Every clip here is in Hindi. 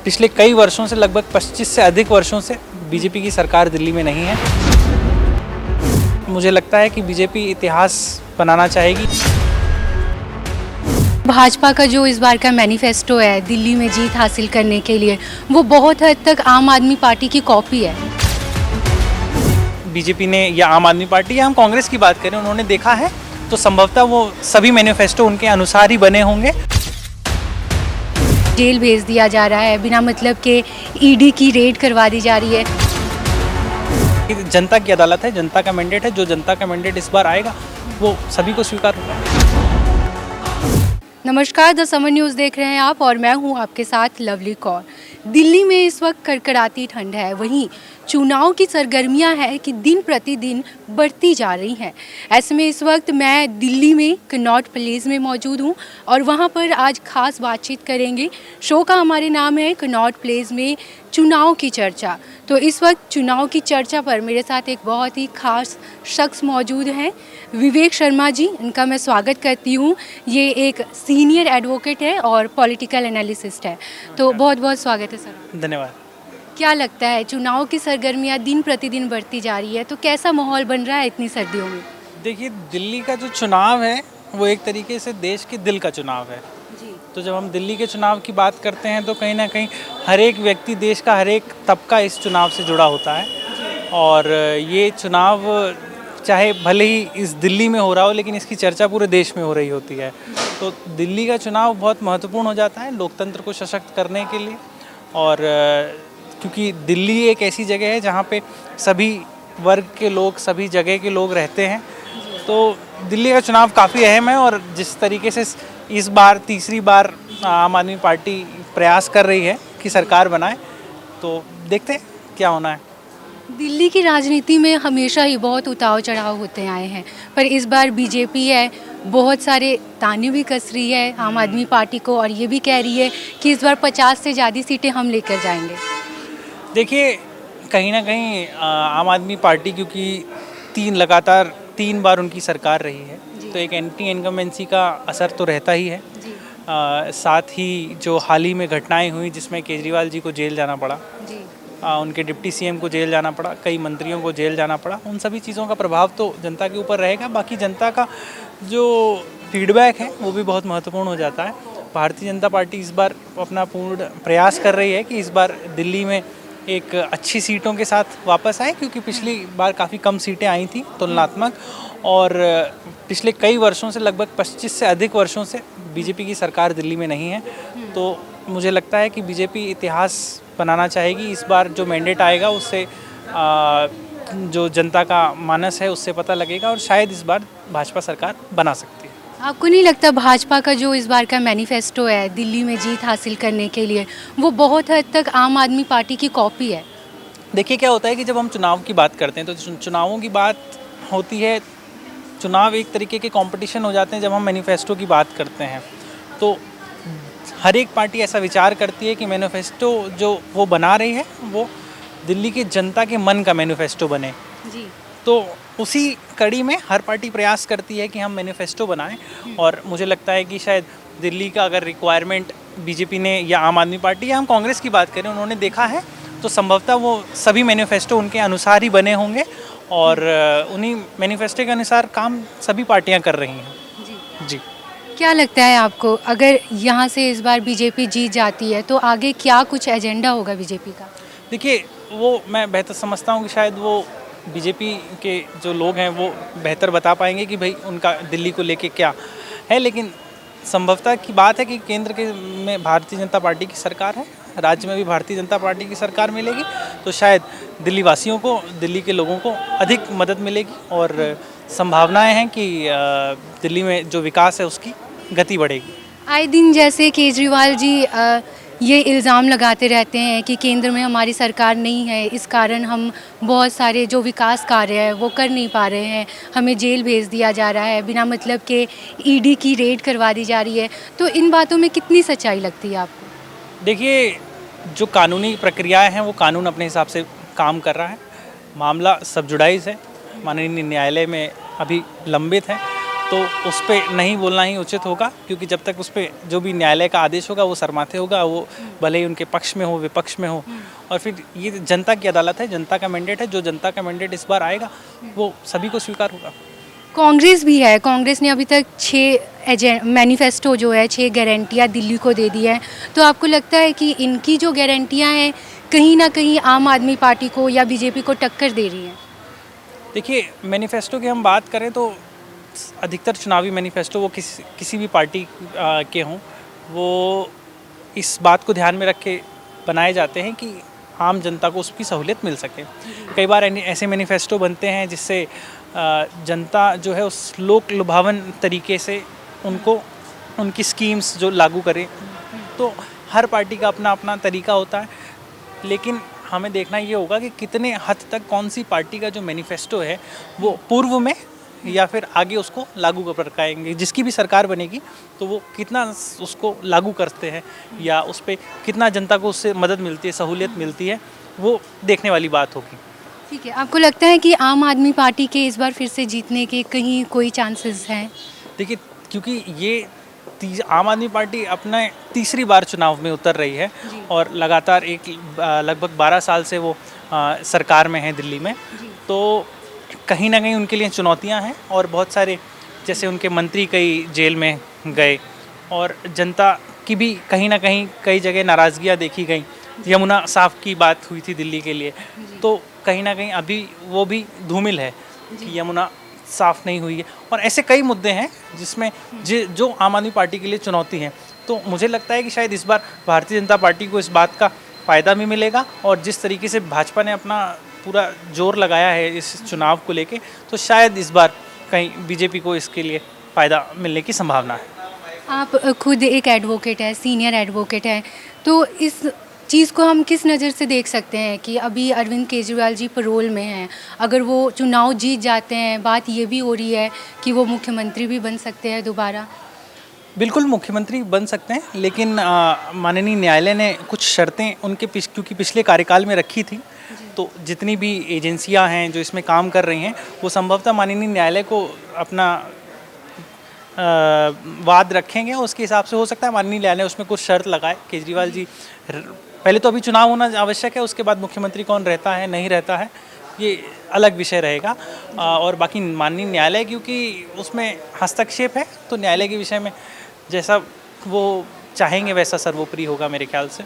पिछले कई वर्षों से, लगभग 25 से अधिक वर्षों से बीजेपी की सरकार दिल्ली में नहीं है। मुझे लगता है कि बीजेपी इतिहास बनाना चाहेगी। भाजपा का जो इस बार का मैनिफेस्टो है दिल्ली में जीत हासिल करने के लिए, वो बहुत हद तक आम आदमी पार्टी की कॉपी है। बीजेपी ने या आम आदमी पार्टी या हम कांग्रेस की बात करें, उन्होंने देखा है तो संभवतः वो सभी मैनिफेस्टो उनके अनुसार ही बने होंगे। जेल भेज दिया जा रहा है, बिना मतलब के ईडी की रेड करवा दी जा रही है। जनता की अदालत है, जनता का मैंडेट है। जो जनता का मैंडेट इस बार आएगा वो सभी को स्वीकार होगा। नमस्कार, द समर न्यूज़ देख रहे हैं आप और मैं हूं आपके साथ लवली कौर। दिल्ली में इस वक्त कड़कड़ाती ठंड है, वहीं चुनाव की सरगर्मियां हैं कि दिन प्रतिदिन बढ़ती जा रही हैं। ऐसे में इस वक्त मैं दिल्ली में कनॉट प्लेस में मौजूद हूं और वहां पर आज खास बातचीत करेंगे। शो का हमारे नाम है कनॉट प्लेस में चुनाव की चर्चा। तो इस वक्त चुनाव की चर्चा पर मेरे साथ एक बहुत ही खास शख्स मौजूद हैं, विवेक शर्मा जी। इनका मैं स्वागत करती हूँ। ये एक सीनियर एडवोकेट है और पॉलिटिकल एनालिसिस्ट है। तो बहुत बहुत स्वागत है सर। धन्यवाद। क्या लगता है, चुनाव की सरगर्मियाँ दिन प्रतिदिन बढ़ती जा रही है, तो कैसा माहौल बन रहा है इतनी सर्दियों में? देखिए, दिल्ली का जो चुनाव है वो एक तरीके से देश के दिल का चुनाव है। जी। तो जब हम दिल्ली के चुनाव की बात करते हैं तो कहीं ना कहीं हर एक व्यक्ति, देश का हर एक तबका इस चुनाव से जुड़ा होता है। और ये चुनाव चाहे भले ही इस दिल्ली में हो रहा हो, लेकिन इसकी चर्चा पूरे देश में हो रही होती है। तो दिल्ली का चुनाव बहुत महत्वपूर्ण हो जाता है लोकतंत्र को सशक्त करने के लिए। और क्योंकि दिल्ली एक ऐसी जगह है जहाँ पे सभी वर्ग के लोग, सभी जगह के लोग रहते हैं, तो दिल्ली का चुनाव काफ़ी अहम है। और जिस तरीके से इस बार तीसरी बार आम आदमी पार्टी प्रयास कर रही है कि सरकार बनाए, तो देखते हैं क्या होना है। दिल्ली की राजनीति में हमेशा ही बहुत उतार चढ़ाव होते आए हैं, पर इस बार बीजेपी है, बहुत सारे ताने भी कस रही है आम आदमी पार्टी को और ये भी कह रही है कि इस बार 50 से ज़्यादा सीटें हम लेकर जाएंगे। देखिए, कहीं ना कहीं आम आदमी पार्टी, क्योंकि लगातार 3 बार उनकी सरकार रही है, तो एक एंटी इनकम्बेंसी का असर तो रहता ही है। साथ ही जो हाल ही में घटनाएं हुई जिसमें केजरीवाल जी को जेल जाना पड़ा, उनके डिप्टी सीएम को जेल जाना पड़ा, कई मंत्रियों को जेल जाना पड़ा, उन सभी चीज़ों का प्रभाव तो जनता के ऊपर रहेगा। बाकी जनता का जो फीडबैक है वो भी बहुत महत्वपूर्ण हो जाता है। भारतीय जनता पार्टी इस बार अपना पूर्ण प्रयास कर रही है कि इस बार दिल्ली में एक अच्छी सीटों के साथ वापस आए, क्योंकि पिछली बार काफ़ी कम सीटें आई थी तुलनात्मक। और पिछले कई वर्षों से, लगभग 25 से अधिक वर्षों से बीजेपी की सरकार दिल्ली में नहीं है। तो मुझे लगता है कि बीजेपी इतिहास बनाना चाहेगी। इस बार जो मैंडेट आएगा उससे जो जनता का मानस है उससे पता लगेगा और शायद इस बार भाजपा सरकार बना सकती है। आपको नहीं लगता भाजपा का जो इस बार का मैनिफेस्टो है दिल्ली में जीत हासिल करने के लिए, वो बहुत हद तक आम आदमी पार्टी की कॉपी है? देखिए, क्या होता है कि जब हम चुनाव की बात करते हैं तो चुनावों की बात होती है, चुनाव एक तरीके के कंपटीशन हो जाते हैं। जब हम मैनिफेस्टो की बात करते हैं तो हर एक पार्टी ऐसा विचार करती है कि मैनिफेस्टो जो वो बना रही है वो दिल्ली की जनता के मन का मैनिफेस्टो बने। जी। तो उसी कड़ी में हर पार्टी प्रयास करती है कि हम मैनिफेस्टो बनाएं। और मुझे लगता है कि शायद दिल्ली का अगर रिक्वायरमेंट बीजेपी ने या आम आदमी पार्टी या हम कांग्रेस की बात करें, उन्होंने देखा है तो संभवतः वो सभी मैनिफेस्टो उनके अनुसार ही बने होंगे। और उन्हीं मैनिफेस्टो के अनुसार काम सभी पार्टियां कर रही हैं। जी। क्या लगता है आपको, अगर यहाँ से इस बार बीजेपी जीत जाती है तो आगे क्या कुछ एजेंडा होगा बीजेपी का? देखिए, वो मैं बेहतर समझता हूँ कि शायद वो बीजेपी के जो लोग हैं वो बेहतर बता पाएंगे कि भाई उनका दिल्ली को लेके क्या है। लेकिन संभवतः की बात है कि केंद्र के में भारतीय जनता पार्टी की सरकार है, राज्य में भी भारतीय जनता पार्टी की सरकार मिलेगी, तो शायद दिल्ली वासियों को, दिल्ली के लोगों को अधिक मदद मिलेगी। और संभावनाएं हैं कि दिल्ली में जो विकास है उसकी गति बढ़ेगी। आए दिन जैसे केजरीवाल जी ये इल्ज़ाम लगाते रहते हैं कि केंद्र में हमारी सरकार नहीं है, इस कारण हम बहुत सारे जो विकास कार्य है वो कर नहीं पा रहे हैं, हमें जेल भेज दिया जा रहा है, बिना मतलब के ईडी की रेड करवा दी जा रही है। तो इन बातों में कितनी सच्चाई लगती है आपको? देखिए, जो कानूनी प्रक्रियाएं हैं वो कानून अपने हिसाब से काम कर रहा है। मामला सब जुडाइज है, माननीय न्यायालय में अभी लंबित है। तो उस पर नहीं बोलना ही उचित होगा, क्योंकि जब तक उस पर जो भी न्यायालय का आदेश होगा वो सरमाथे होगा, वो भले ही उनके पक्ष में हो विपक्ष में हो। और फिर ये जनता की अदालत है, जनता का मैंडेट है, जो जनता का मैंडेट इस बार आएगा वो सभी को स्वीकार होगा। कांग्रेस भी है, कांग्रेस ने अभी तक 6 मैनिफेस्टो जो है 6 गारंटियाँ दिल्ली को दे दी है, तो आपको लगता है कि इनकी जो गारंटियाँ हैं कहीं ना कहीं आम आदमी पार्टी को या बीजेपी को टक्कर दे रही हैं? देखिए, मैनिफेस्टो की हम बात करें तो अधिकतर चुनावी मैनिफेस्टो वो किसी भी पार्टी के हों, वो इस बात को ध्यान में रख के बनाए जाते हैं कि आम जनता को उसकी सहूलियत मिल सके। कई बार ऐसे मैनिफेस्टो बनते हैं जिससे जनता जो है उस लोक लुभावन तरीके से उनको उनकी स्कीम्स जो लागू करे। तो हर पार्टी का अपना अपना तरीका होता है, लेकिन हमें देखना ये होगा कि कितने हद तक कौन सी पार्टी का जो मैनिफेस्टो है वो पूर्व में या फिर आगे उसको लागू कर पाएंगे। जिसकी भी सरकार बनेगी तो वो कितना उसको लागू करते हैं या उस पर कितना जनता को उससे मदद मिलती है, सहूलियत मिलती है, वो देखने वाली बात होगी। ठीक है, आपको लगता है कि आम आदमी पार्टी के इस बार फिर से जीतने के कहीं कोई चांसेस हैं? देखिए, क्योंकि ये आम आदमी पार्टी अपना तीसरी बार चुनाव में उतर रही है और लगातार लगभग 12 साल से वो सरकार में है दिल्ली में, तो कहीं ना कहीं उनके लिए चुनौतियां हैं और बहुत सारे जैसे उनके मंत्री कई जेल में गए और जनता की भी कहीं ना कहीं कई जगह नाराज़गियाँ देखी गई। यमुना साफ की बात हुई थी दिल्ली के लिए, तो कहीं ना कहीं अभी वो भी धूमिल है कि यमुना साफ नहीं हुई है। और ऐसे कई मुद्दे हैं जिसमें जो आम आदमी पार्टी के लिए चुनौती हैं। तो मुझे लगता है कि शायद इस बार भारतीय जनता पार्टी को इस बात का फ़ायदा भी मिलेगा और जिस तरीके से भाजपा ने अपना पूरा जोर लगाया है इस चुनाव को लेके, तो शायद इस बार कहीं बीजेपी को इसके लिए फ़ायदा मिलने की संभावना है। आप खुद एक एडवोकेट है, सीनियर एडवोकेट है, तो इस चीज़ को हम किस नज़र से देख सकते हैं कि अभी अरविंद केजरीवाल जी पैरोल में हैं, अगर वो चुनाव जीत जाते हैं, बात ये भी हो रही है कि वो मुख्यमंत्री भी बन सकते हैं दोबारा? बिल्कुल मुख्यमंत्री बन सकते हैं, लेकिन माननीय न्यायालय ने कुछ शर्तें उनके क्योंकि पिछले कार्यकाल में रखी थी, तो जितनी भी एजेंसियां हैं जो इसमें काम कर रही हैं वो संभवतः माननीय न्यायालय को अपना वाद रखेंगे। उसके हिसाब से हो सकता है माननीय न्यायालय उसमें कुछ शर्त लगाए। केजरीवाल जी पहले तो अभी चुनाव होना आवश्यक है, उसके बाद मुख्यमंत्री कौन रहता है नहीं रहता है ये अलग विषय रहेगा। और बाकी माननीय न्यायालय क्योंकि उसमें हस्तक्षेप है, तो न्यायालय के विषय में जैसा वो चाहेंगे वैसा सर्वोपरि होगा मेरे ख्याल से।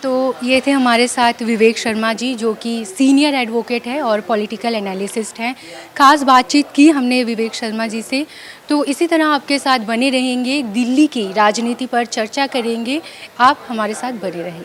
तो ये थे हमारे साथ विवेक शर्मा जी, जो कि सीनियर एडवोकेट है और पॉलिटिकल एनालिसिस्ट हैं। खास बातचीत की हमने विवेक शर्मा जी से। तो इसी तरह आपके साथ बने रहेंगे, दिल्ली की राजनीति पर चर्चा करेंगे। आप हमारे साथ बने रहें।